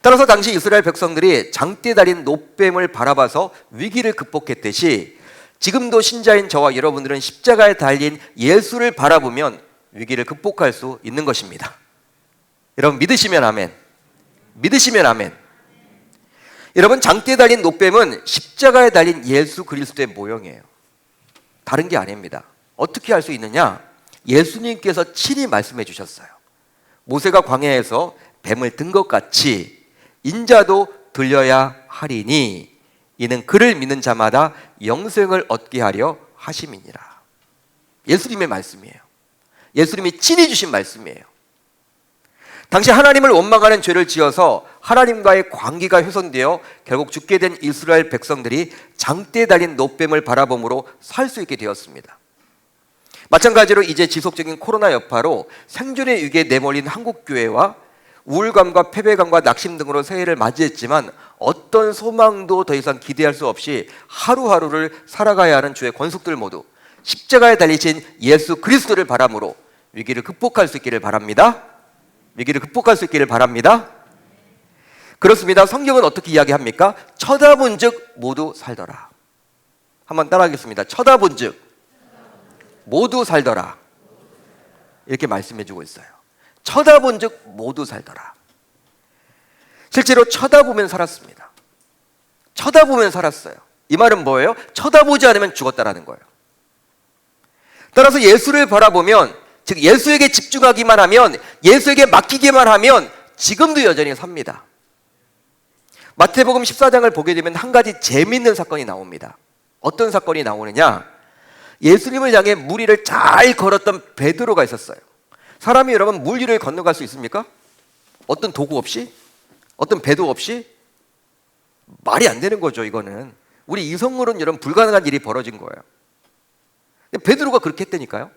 [SPEAKER 1] 따라서 당시 이스라엘 백성들이 장대에 달린 노뱀을 바라봐서 위기를 극복했듯이 지금도 신자인 저와 여러분들은 십자가에 달린 예수를 바라보면 위기를 극복할 수 있는 것입니다. 여러분 믿으시면 아멘. 믿으시면 아멘. 여러분 장대에 달린 노뱀은 십자가에 달린 예수 그리스도의 모형이에요. 다른 게 아닙니다. 어떻게 알 수 있느냐? 예수님께서 친히 말씀해 주셨어요. 모세가 광야에서 뱀을 든 것 같이 인자도 들려야 하리니 이는 그를 믿는 자마다 영생을 얻게 하려 하심이니라. 예수님의 말씀이에요. 예수님이 친히 주신 말씀이에요. 당시 하나님을 원망하는 죄를 지어서 하나님과의 관계가 훼손되어 결국 죽게 된 이스라엘 백성들이 장대에 달린 노뱀을 바라봄으로 살 수 있게 되었습니다. 마찬가지로 이제 지속적인 코로나 여파로 생존의 위기에 내몰린 한국교회와 우울감과 패배감과 낙심 등으로 새해를 맞이했지만 어떤 소망도 더 이상 기대할 수 없이 하루하루를 살아가야 하는 주의 권속들 모두 십자가에 달리신 예수 그리스도를 바람으로 위기를 극복할 수 있기를 바랍니다. 위기를 극복할 수 있기를 바랍니다. 그렇습니다. 성경은 어떻게 이야기합니까? 쳐다본 즉 모두 살더라. 한번 따라하겠습니다. 쳐다본 즉 모두 살더라. 이렇게 말씀해 주고 있어요. 쳐다본 즉 모두 살더라. 실제로 쳐다보면 살았습니다. 쳐다보면 살았어요. 이 말은 뭐예요? 쳐다보지 않으면 죽었다라는 거예요. 따라서 예수를 바라보면, 즉 예수에게 집중하기만 하면, 예수에게 맡기기만 하면 지금도 여전히 삽니다. 마태복음 14장을 보게 되면 한 가지 재미있는 사건이 나옵니다. 어떤 사건이 나오느냐? 예수님을 향해 물 위를 잘 걸었던 베드로가 있었어요. 사람이 여러분 물 위를 건너갈 수 있습니까? 어떤 도구 없이? 어떤 배도 없이? 말이 안 되는 거죠. 이거는 우리 이성으로는 여러분 불가능한 일이 벌어진 거예요. 근데 베드로가 그렇게 했다니까요.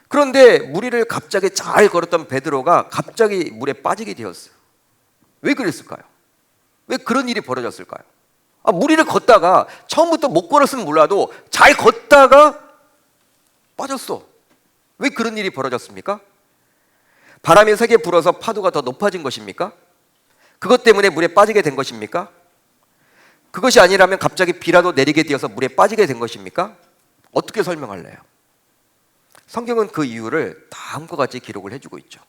[SPEAKER 1] 그런데 물 위를 갑자기 잘 걸었던 베드로가 갑자기 물에 빠지게 되었어요. 왜 그랬을까요? 왜 그런 일이 벌어졌을까요? 무리를 걷다가 처음부터 못 걸었으면 몰라도 잘 걷다가 빠졌어. 왜 그런 일이 벌어졌습니까? 바람이 세게 불어서 파도가 더 높아진 것입니까? 그것 때문에 물에 빠지게 된 것입니까? 그것이 아니라면 갑자기 비라도 내리게 되어서 물에 빠지게 된 것입니까? 어떻게 설명할래요? 성경은 그 이유를 다음과 같이 기록을 해주고 있죠.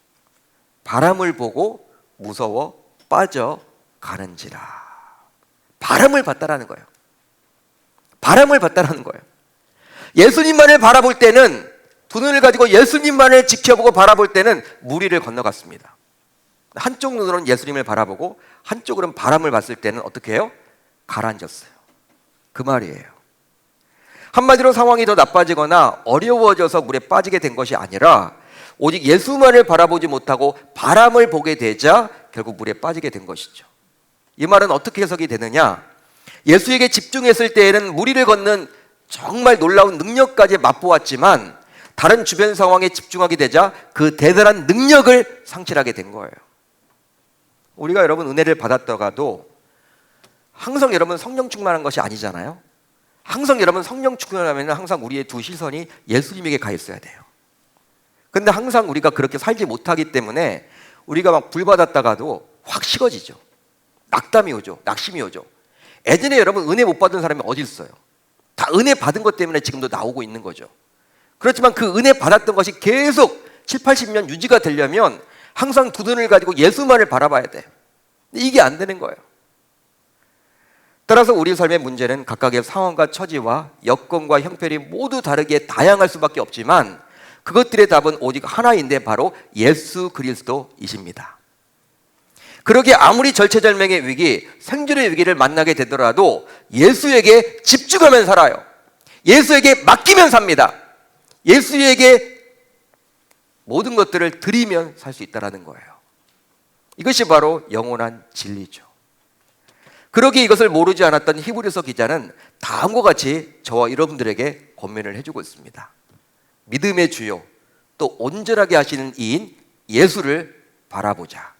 [SPEAKER 1] 바람을 보고 무서워 빠져가는지라. 바람을 봤다라는 거예요. 바람을 봤다라는 거예요. 예수님만을 바라볼 때는, 두 눈을 가지고 예수님만을 지켜보고 바라볼 때는 무리를 건너갔습니다. 한쪽 눈으로는 예수님을 바라보고 한쪽으로는 바람을 봤을 때는 어떻게 해요? 가라앉았어요. 그 말이에요. 한마디로 상황이 더 나빠지거나 어려워져서 물에 빠지게 된 것이 아니라 오직 예수만을 바라보지 못하고 바람을 보게 되자 결국 물에 빠지게 된 것이죠. 이 말은 어떻게 해석이 되느냐? 예수에게 집중했을 때에는 무리를 걷는 정말 놀라운 능력까지 맛보았지만 다른 주변 상황에 집중하게 되자 그 대단한 능력을 상실하게 된 거예요. 우리가 여러분 은혜를 받았다가도 항상 여러분 성령 충만한 것이 아니잖아요. 항상 여러분 성령 충만하면 항상 우리의 두 시선이 예수님에게 가 있어야 돼요. 근데 항상 우리가 그렇게 살지 못하기 때문에 우리가 막 불 받았다가도 확 식어지죠. 낙담이 오죠. 낙심이 오죠. 예전에 여러분 은혜 못 받은 사람이 어디 있어요? 다 은혜 받은 것 때문에 지금도 나오고 있는 거죠. 그렇지만 그 은혜 받았던 것이 계속 7, 80년 유지가 되려면 항상 두 눈을 가지고 예수만을 바라봐야 돼. 이게 안 되는 거예요. 따라서 우리 삶의 문제는 각각의 상황과 처지와 여건과 형편이 모두 다르게 다양할 수밖에 없지만 그것들의 답은 오직 하나인데 바로 예수 그리스도이십니다. 그러기에 아무리 절체절명의 위기, 생존의 위기를 만나게 되더라도 예수에게 집중하면 살아요. 예수에게 맡기면 삽니다. 예수에게 모든 것들을 드리면 살 수 있다는 거예요. 이것이 바로 영원한 진리죠. 그러기에 이것을 모르지 않았던 히브리서 기자는 다음과 같이 저와 여러분들에게 권면을 해주고 있습니다. 믿음의 주요 또 온전하게 하시는 이인 예수를 바라보자.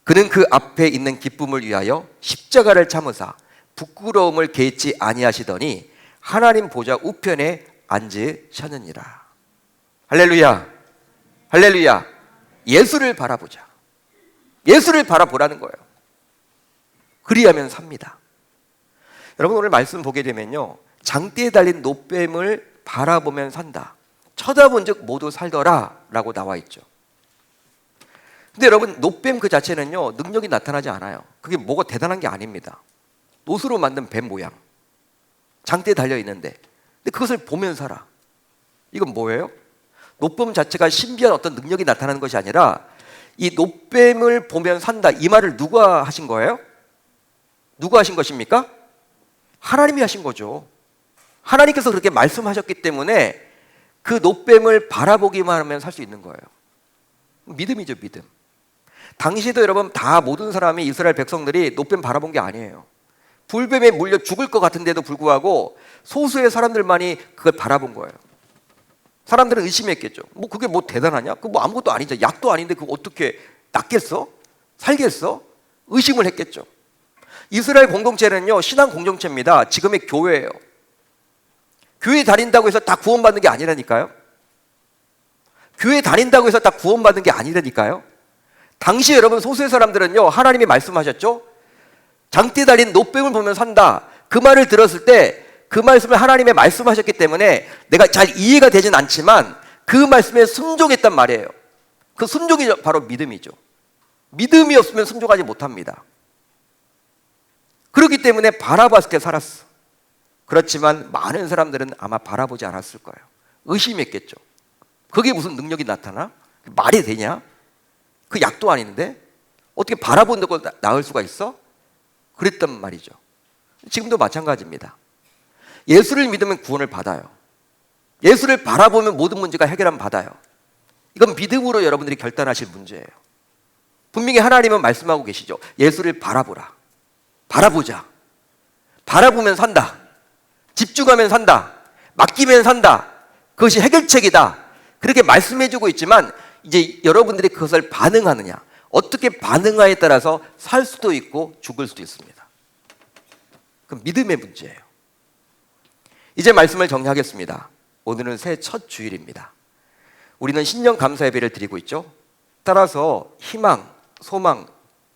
[SPEAKER 1] 그는 그 앞에 있는 기쁨을 위하여 십자가를 참으사 부끄러움을 개의치 아니하시더니 하나님 보좌 우편에 앉으셨느니라. 할렐루야, 할렐루야. 예수를 바라보자. 예수를 바라보라는 거예요. 그리하면 삽니다. 여러분 오늘 말씀 보게 되면요, 장대에 달린 노뱀을 바라보면 산다. 쳐다본 즉 모두 살더라 라고 나와 있죠. 근데 여러분 노뱀 그 자체는요 능력이 나타나지 않아요. 그게 뭐가 대단한 게 아닙니다. 노스로 만든 뱀 모양, 장대에 달려 있는데, 근데 그것을 보면 살아. 이건 뭐예요? 노뱀 자체가 신비한 어떤 능력이 나타나는 것이 아니라 이 노뱀을 보면 산다, 이 말을 누가 하신 거예요? 누가 하신 것입니까? 하나님이 하신 거죠. 하나님께서 그렇게 말씀하셨기 때문에 그 노뱀을 바라보기만 하면 살 수 있는 거예요. 믿음이죠, 믿음. 당시에도 여러분 다 모든 사람이 이스라엘 백성들이 노뱀 바라본 게 아니에요. 불뱀에 물려 죽을 것 같은데도 불구하고 소수의 사람들만이 그걸 바라본 거예요. 사람들은 의심했겠죠. 뭐 그게 뭐 대단하냐? 그거 뭐 아무것도 아니죠. 약도 아닌데 그거 어떻게 낫겠어? 살겠어? 의심을 했겠죠. 이스라엘 공동체는요 신앙 공동체입니다. 지금의 교회예요. 교회 다닌다고 해서 다 구원받는 게 아니라니까요. 교회 다닌다고 해서 다 구원받는 게 아니라니까요. 당시 여러분 소수의 사람들은요 하나님이 말씀하셨죠. 장대에 달린 노뱀을 보면 산다. 그 말을 들었을 때 그 말씀을 하나님이 말씀하셨기 때문에 내가 잘 이해가 되진 않지만 그 말씀에 순종했단 말이에요. 그 순종이 바로 믿음이죠. 믿음이 없으면 순종하지 못합니다. 그렇기 때문에 바라봤을 때 살았어. 그렇지만 많은 사람들은 아마 바라보지 않았을 거예요. 의심했겠죠. 그게 무슨 능력이 나타나? 말이 되냐? 그 약도 아닌데 어떻게 바라본다고 나을 수가 있어? 그랬단 말이죠. 지금도 마찬가지입니다. 예수를 믿으면 구원을 받아요. 예수를 바라보면 모든 문제가 해결함 받아요. 이건 믿음으로 여러분들이 결단하실 문제예요. 분명히 하나님은 말씀하고 계시죠. 예수를 바라보라. 바라보자. 바라보면 산다. 집중하면 산다. 맡기면 산다. 그것이 해결책이다. 그렇게 말씀해주고 있지만 이제 여러분들이 그것을 반응하느냐, 어떻게 반응하에 따라서 살 수도 있고 죽을 수도 있습니다. 그 믿음의 문제예요. 이제 말씀을 정리하겠습니다. 오늘은 새해 첫 주일입니다. 우리는 신년 감사 예배를 드리고 있죠. 따라서 희망, 소망,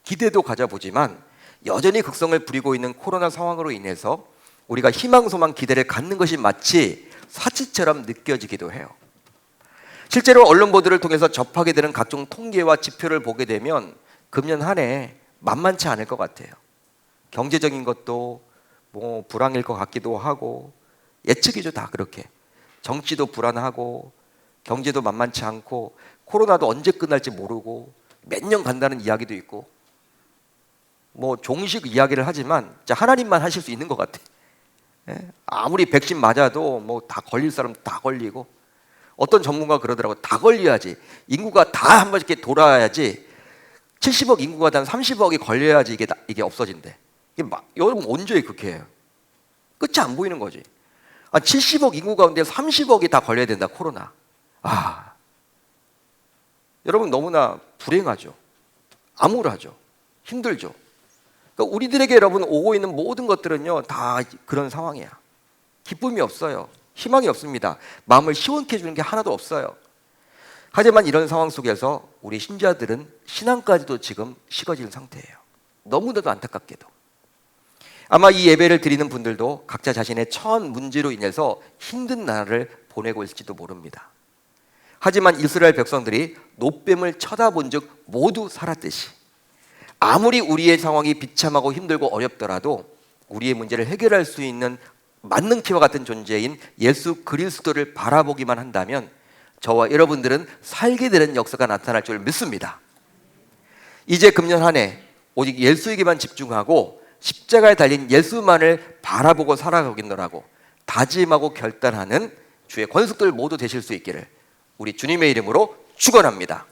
[SPEAKER 1] 기대도 가져보지만 여전히 극성을 부리고 있는 코로나 상황으로 인해서 우리가 희망, 소망, 기대를 갖는 것이 마치 사치처럼 느껴지기도 해요. 실제로 언론 보도를 통해서 접하게 되는 각종 통계와 지표를 보게 되면 금년 한 해 만만치 않을 것 같아요. 경제적인 것도 뭐 불황일 것 같기도 하고, 예측이죠, 다 그렇게. 정치도 불안하고 경제도 만만치 않고 코로나도 언제 끝날지 모르고 몇 년 간다는 이야기도 있고, 뭐 종식 이야기를 하지만 진짜 하나님만 하실 수 있는 것 같아. 아무리 백신 맞아도 뭐 다 걸릴 사람 다 걸리고, 어떤 전문가가 그러더라고. 다 걸려야지, 인구가 다 한 번씩 이렇게 돌아야지, 70억 인구가 단 30억이 걸려야지 이게 없어진대. 이게 막 여러분 언제 그렇게 해요? 끝이 안 보이는 거지. 70억 인구 가운데 30억이 다 걸려야 된다, 코로나. 여러분 너무나 불행하죠. 암울하죠. 힘들죠. 그러니까 우리들에게 여러분 오고 있는 모든 것들은요 다 그런 상황이야. 기쁨이 없어요. 희망이 없습니다. 마음을 시원케 해주는 게 하나도 없어요. 하지만 이런 상황 속에서 우리 신자들은 신앙까지도 지금 식어지는 상태예요. 너무나도 안타깝게도. 아마 이 예배를 드리는 분들도 각자 자신의 처한 문제로 인해서 힘든 날을 보내고 있을지도 모릅니다. 하지만 이스라엘 백성들이 놋뱀을 쳐다본 즉 모두 살았듯이, 아무리 우리의 상황이 비참하고 힘들고 어렵더라도 우리의 문제를 해결할 수 있는 만능키와 같은 존재인 예수 그리스도를 바라보기만 한다면 저와 여러분들은 살게 되는 역사가 나타날 줄 믿습니다. 이제 금년 한 해 오직 예수에게만 집중하고 십자가에 달린 예수만을 바라보고 살아가겠노라고 다짐하고 결단하는 주의 권속들 모두 되실 수 있기를 우리 주님의 이름으로 축원합니다.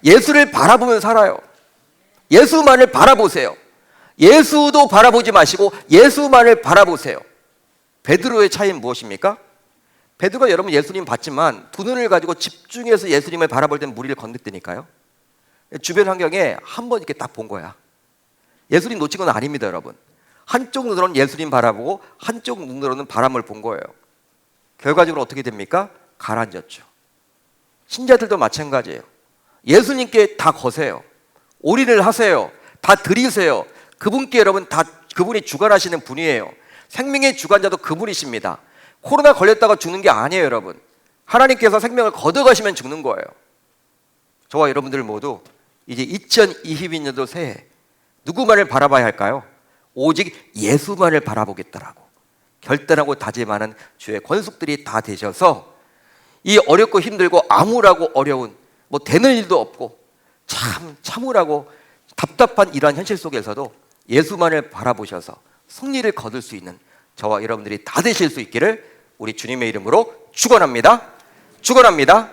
[SPEAKER 1] 예수를 바라보면 살아요. 예수만을 바라보세요. 예수도 바라보지 마시고 예수만을 바라보세요. 베드로의 차이는 무엇입니까? 베드로가 여러분 예수님 봤지만 두 눈을 가지고 집중해서 예수님을 바라볼 때는 무리를 건넜다니까요. 주변 환경에 한 번 이렇게 딱 본 거야. 예수님 놓친 건 아닙니다, 여러분. 한쪽 눈으로는 예수님 바라보고 한쪽 눈으로는 바람을 본 거예요. 결과적으로 어떻게 됩니까? 가라앉았죠. 신자들도 마찬가지예요. 예수님께 다 거세요. 올인을 하세요. 다 드리세요. 그분께 여러분 다 그분이 주관하시는 분이에요. 생명의 주관자도 그분이십니다. 코로나 걸렸다가 죽는 게 아니에요, 여러분. 하나님께서 생명을 걷어가시면 죽는 거예요. 저와 여러분들 모두 이제 2022년도 새해 누구만을 바라봐야 할까요? 오직 예수만을 바라보겠다라고 결단하고 다짐하는 주의 권속들이 다 되셔서 이 어렵고 힘들고 암울하고 어려운 뭐 되는 일도 없고 참 참울하고 답답한 이러한 현실 속에서도 예수만을 바라보셔서 승리를 거둘 수 있는 저와 여러분들이 다 되실 수 있기를 우리 주님의 이름으로 축원합니다. 축원합니다.